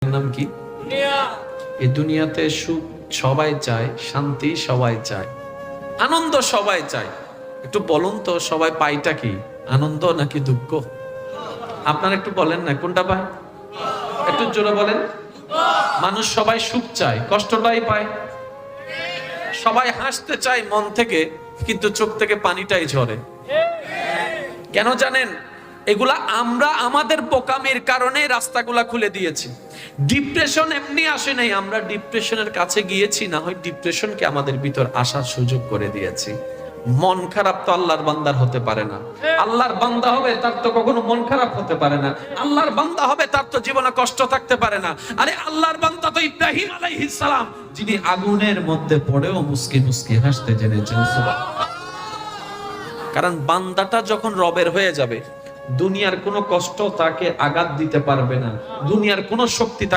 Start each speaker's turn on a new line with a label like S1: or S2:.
S1: নাম কি? এই দুনিয়াতে সুখ সবাই চায়, শান্তি সবাই চায়, আনন্দ সবাই চায়। একটু বলুন তো, সবাই পাইটা কি? আনন্দ নাকি দুঃখ? আপনারা একটু বলেন না, কোনটা পায়? একটু জোরে বলেন। মানুষ সবাই সুখ চায়, কষ্টটাই পায়। সবাই হাসতে চায় মন থেকে, কিন্তু চোখ থেকে পানিটাই ঝরে। কেন জানেন? এগুলা আমরা আমাদের বোকামির কারণে রাস্তাগুলা খুলে দিয়েছি। ডিপ্রেশন এমনি আসে নাই, আমরা ডিপ্রেশনের কাছে গিয়েছি, না হয় ডিপ্রেশনকে আমাদের ভিতর আসার সুযোগ করে দিয়েছি। মন খারাপ তো আল্লাহর বান্দার হতে পারে না। আল্লাহর বান্দা হবে তার তো কখনো মন খারাপ হতে পারে না। আল্লাহর বান্দা হবে তার তো জীবনে কষ্ট থাকতে পারে না। আরে আল্লাহর বান্দা তো ইব্রাহিম আলাইহিস সালাম, যিনি আগুনের মধ্যে পড়েও মুস্কি মুস্কি হাসতে জেনেছেন। সুবহানাল্লাহ। কারণ বান্দাটা যখন রবের হয়ে যাবে, দুনিয়ার কোনো কষ্ট তাকে আঘাত দিতে পারবে না, দুনিয়ার কোনো শক্তি তাকে